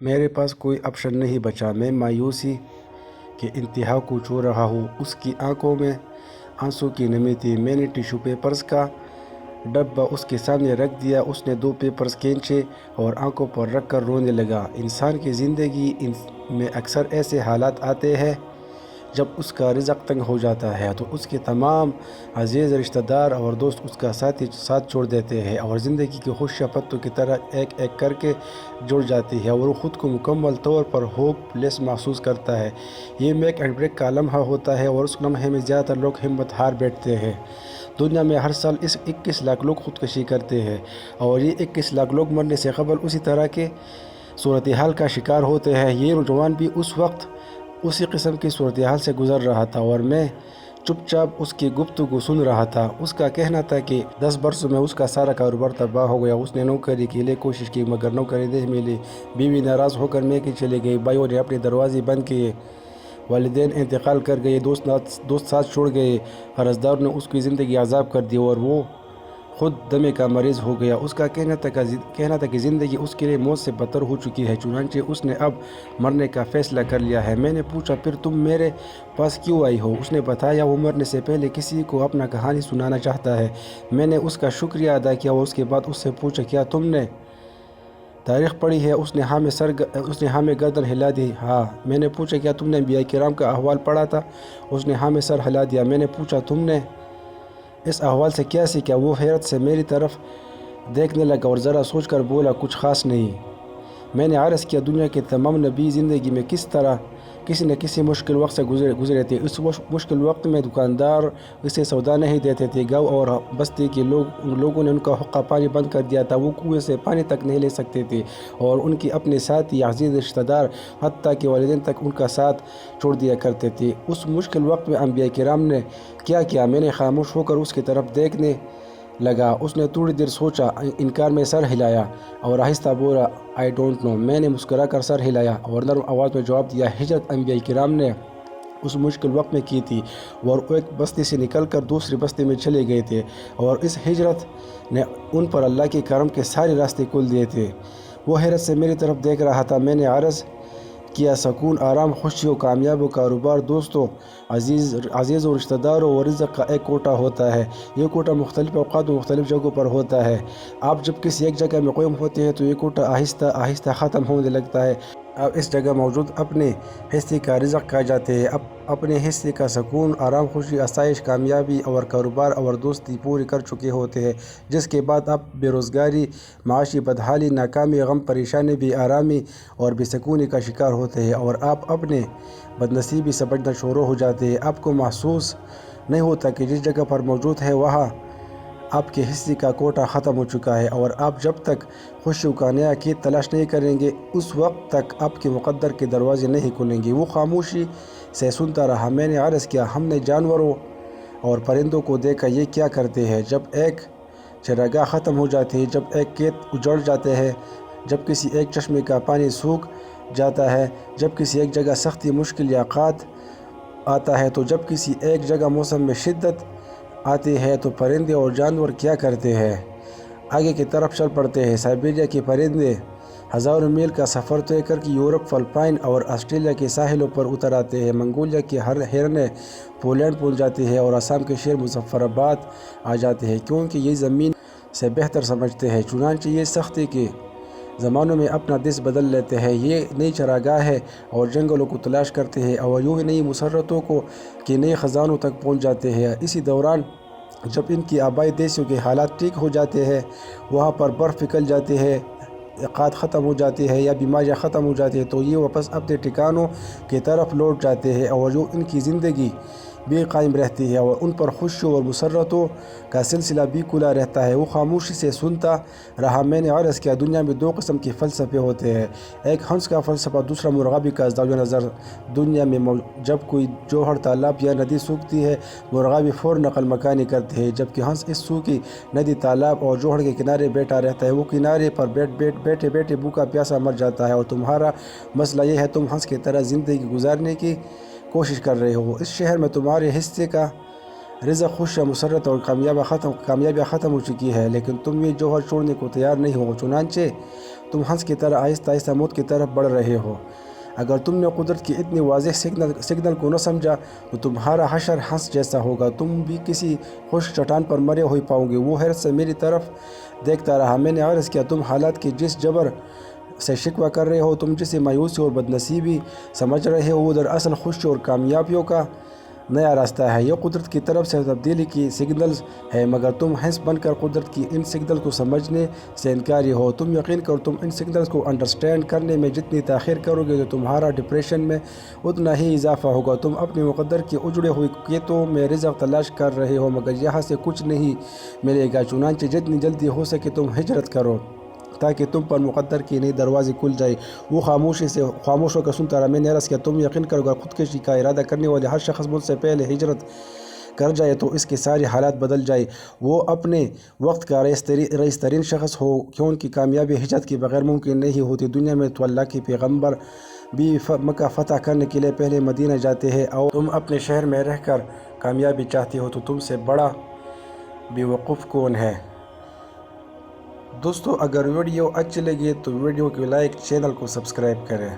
میرے پاس کوئی آپشن نہیں بچا۔ میں مایوسی کے انتہا کو چھو رہا ہوں۔ اس کی آنکھوں میں آنسوں کی نمی تھی۔ میں نے ٹیشو پیپرز کا ڈبہ اس کے سامنے رکھ دیا۔ اس نے 2 پیپرز کھینچے اور آنکھوں پر رکھ کر رونے لگا۔ انسان کی زندگی میں اکثر ایسے حالات آتے ہیں جب اس کا رزق تنگ ہو جاتا ہے تو اس کے تمام عزیز رشتہ دار اور دوست اس کا ساتھ چھوڑ دیتے ہیں، اور زندگی کی خوشیاں پتوں کی طرح ایک ایک کر کے جڑ جاتی ہے، اور وہ خود کو مکمل طور پر ہوپ لیس محسوس کرتا ہے۔ یہ میک اینڈ بریک کا لمحہ ہوتا ہے، اور اس لمحے میں زیادہ تر لوگ ہمت ہار بیٹھتے ہیں۔ دنیا میں ہر سال 21 لاکھ لوگ خودکشی کرتے ہیں، اور یہ 21 لاکھ لوگ مرنے سے قبل اسی طرح کے صورتحال کا شکار ہوتے ہیں۔ یہ نوجوان بھی اس وقت اسی قسم کی صورتحال سے گزر رہا تھا، اور میں چپ چاپ اس کی گفتگو سن رہا تھا۔ اس کا کہنا تھا کہ 10 برسوں میں اس کا سارا کاروبار تباہ ہو گیا۔ اس نے نوکری کے لیے کوشش کی مگر نوکری نہیں ملی۔ بیوی ناراض ہو کر میکے چلے گئی، بھائیوں نے اپنے دروازے بند کیے، والدین انتقال کر گئے، دوست ساتھ چھوڑ گئے، قرض داروں نے اس کی زندگی عذاب کر دی، اور وہ خود دمے کا مریض ہو گیا۔ اس کا کہنا تھا کہ زندگی اس کے لیے موت سے بدتر ہو چکی ہے، چنانچہ اس نے اب مرنے کا فیصلہ کر لیا ہے۔ میں نے پوچھا، پھر تم میرے پاس کیوں آئی ہو؟ اس نے بتایا وہ مرنے سے پہلے کسی کو اپنا کہانی سنانا چاہتا ہے۔ میں نے اس کا شکریہ ادا کیا اور اس کے بعد اس سے پوچھا، کیا تم نے تاریخ پڑھی ہے؟ اس نے ہاں میں گردن ہلا دی۔ ہاں۔ میں نے پوچھا، کیا تم نے انبیاء کرام کا احوال پڑھا تھا؟ اس نے ہاں میں سر ہلا دیا۔ میں نے پوچھا، تم نے اس احوال سے کیا سیکھا؟ وہ حیرت سے میری طرف دیکھنے لگا اور ذرا سوچ کر بولا، کچھ خاص نہیں۔ میں نے عرض کیا، دنیا کے تمام نبی زندگی میں کسی نہ کسی مشکل وقت سے گزرے تھے۔ اس مشکل وقت میں دکاندار اسے سودا نہیں دیتے تھے، گاؤں اور بستی کے لوگوں نے ان کا حقہ پانی بند کر دیا تھا، وہ کنویں سے پانی تک نہیں لے سکتے تھے، اور ان کی اپنے ساتھی عزیز رشتہ دار حتیٰ کہ والدین تک ان کا ساتھ چھوڑ دیا کرتے تھے۔ اس مشکل وقت میں انبیاء کرام نے کیا کیا؟ میں نے خاموش ہو کر اس کی طرف دیکھنے لگا۔ اس نے تھوڑی دیر سوچا، انکار میں سر ہلایا اور آہستہ بولا، آئی ڈونٹ نو۔ میں نے مسکرا کر سر ہلایا اور نرم آواز میں جواب دیا، ہجرت انبیاء کرام نے اس مشکل وقت میں کی تھی، اور وہ ایک بستی سے نکل کر دوسری بستی میں چلے گئے تھے، اور اس ہجرت نے ان پر اللہ کے کرم کے سارے راستے کھول دیے تھے۔ وہ حیرت سے میری طرف دیکھ رہا تھا۔ میں نے عرض کیا، سکون، آرام، خوشیوں، کامیابی، کاروبار، دوستوں، عزیز و رشتہ داروں اور رزق کا ایک کوٹہ ہوتا ہے۔ یہ کوٹہ مختلف اوقات و مختلف جگہوں پر ہوتا ہے۔ آپ جب کسی ایک جگہ میں قائم ہوتے ہیں تو یہ کوٹہ آہستہ آہستہ ختم ہونے لگتا ہے۔ آپ اس جگہ موجود اپنے حصے کا رزق کھا جاتے ہیں، اپنے حصے کا سکون، آرام، خوشی، آسائش، کامیابی اور کاروبار اور دوستی پوری کر چکے ہوتے ہیں، جس کے بعد آپ بے روزگاری، معاشی بدحالی، ناکامی، غم، پریشانی، بے آرامی اور بے سکونی کا شکار ہوتے ہیں، اور آپ اپنے بدنصیبی سمجھنا شروع ہو جاتے ہیں۔ آپ کو محسوس نہیں ہوتا کہ جس جگہ پر موجود ہے وہاں آپ کے حصے کا کوٹہ ختم ہو چکا ہے، اور آپ جب تک خوشیوں کا نیا کھیت تلاش نہیں کریں گے اس وقت تک آپ کے مقدر کے دروازے نہیں کھلیں گے۔ وہ خاموشی سے سنتا رہا۔ میں نے عرض کیا، ہم نے جانوروں اور پرندوں کو دیکھا، یہ کیا کرتے ہیں جب ایک چراگاہ ختم ہو جاتی ہے، جب ایک کھیت اجڑ جاتے ہیں، جب کسی ایک چشمے کا پانی سوکھ جاتا ہے، جب کسی ایک جگہ سختی، مشکل یا قحط آتا ہے، تو جب کسی ایک جگہ موسم میں شدت آتی ہے تو پرندے اور جانور کیا کرتے ہیں؟ آگے کی طرف چل پڑتے ہیں۔ سائبیریا کے پرندے ہزاروں میل کا سفر طے کر کے یورپ، فلپائن اور آسٹریلیا کے ساحلوں پر اتر آتے ہیں۔ منگولیا کی ہرنیں پولینڈ پہنچ جاتی ہیں اور آسام کے شیر مظفر آباد آ جاتے ہیں، کیونکہ یہ زمین سے بہتر سمجھتے ہیں۔ چنانچہ یہ سختی کے زمانوں میں اپنا دیس بدل لیتے ہیں، یہ نئی چراگاہیں اور جنگلوں کو تلاش کرتے ہیں، اور یوں ہی نئی مسرتوں کے نئے خزانوں تک پہنچ جاتے ہیں۔ اسی دوران جب ان کی آبائی دیسوں کے حالات ٹھیک ہو جاتے ہیں، وہاں پر برف پگھل جاتی ہے، قحط ختم ہو جاتی ہے یا بیماریاں ختم ہو جاتی ہیں، تو یہ واپس اپنے ٹھکانوں کی طرف لوٹ جاتے ہیں، اور جو ان کی زندگی بھی قائم رہتی ہے، اور ان پر خوشیوں اور مسرتوں کا سلسلہ بھی کھلا رہتا ہے۔ وہ خاموشی سے سنتا رہا۔ میں نے عرض کیا، دنیا میں 2 قسم کے فلسفے ہوتے ہیں، ایک ہنس کا فلسفہ، دوسرا مرغابی کا زاویہ نظر۔ دنیا میں جب کوئی جوہر، تالاب یا ندی سوکھتی ہے، مرغابی فوراً نقل مکانی کرتے ہیں، جبکہ ہنس اس سوکھی ندی، تالاب اور جوہر کے کنارے بیٹھا رہتا ہے۔ وہ کنارے پر بیٹھے بیٹھے بھوکا پیاسا مر جاتا ہے، اور تمہارا مسئلہ یہ ہے، تم ہنس کی طرح زندگی گزارنے کی کوشش کر رہے ہو۔ اس شہر میں تمہارے حصے کا رزق، خوشیاں، مسرت اور کامیابیاں ختم ہو چکی ہے، لیکن تم یہ جوہر چھوڑنے کو تیار نہیں ہو۔ چنانچہ تم ہنس کی طرح آہستہ آہستہ موت کی طرف بڑھ رہے ہو۔ اگر تم نے قدرت کی اتنی واضح سگنل کو نہ سمجھا تو تمہارا حشر ہنس جیسا ہوگا، تم بھی کسی خشک چٹان پر مرے ہوئے پاؤ گے۔ وہ حیرت سے میری طرف دیکھتا رہا۔ میں نے عرض کیا، تم حالات کے جس جبر سے شکوہ کر رہے ہو، تم جسے مایوسی اور بدنصیبی سمجھ رہے ہو، وہ دراصل خوشی اور کامیابیوں کا نیا راستہ ہے۔ یہ قدرت کی طرف سے تبدیلی کی سگنلز ہے، مگر تم ہنس بن کر قدرت کی ان سگنل کو سمجھنے سے انکاری ہو۔ تم یقین کرو، تم ان سگنلز کو انڈرسٹینڈ کرنے میں جتنی تاخیر کرو گے تو تمہارا ڈپریشن میں اتنا ہی اضافہ ہوگا۔ تم اپنے مقدر کے اجڑے ہوئے کھیتوں میں رزق تلاش کر رہے ہو، مگر یہاں سے کچھ نہیں ملے گا۔ چنانچہ جتنی جلدی ہو سکے تم ہجرت کرو تاکہ تم پر مقدر کے نئے دروازے کھل جائیں۔ وہ خاموش ہو کر سنتا رہا۔ میں نے عرض کیا، تم یقین کرو، اگر خودکشی کا ارادہ کرنے والے ہر شخص مجھ سے پہلے ہجرت کر جائے تو اس کے سارے حالات بدل جائیں۔ وہ اپنے وقت کا رئیس ترین شخص ہو، کیونکہ کامیابی ہجرت کے بغیر ممکن نہیں ہوتی۔ دنیا میں تو اللہ کے پیغمبر بھی مکہ فتح کرنے کے لیے پہلے مدینہ جاتے ہیں، اور تم اپنے شہر میں رہ کر کامیابی چاہتے ہو، تو تم سے بڑا بیوقوف کون ہے؟ دوستو، اگر ویڈیو اچھی لگے تو ویڈیو کو لائک، چینل کو سبسکرائب کریں۔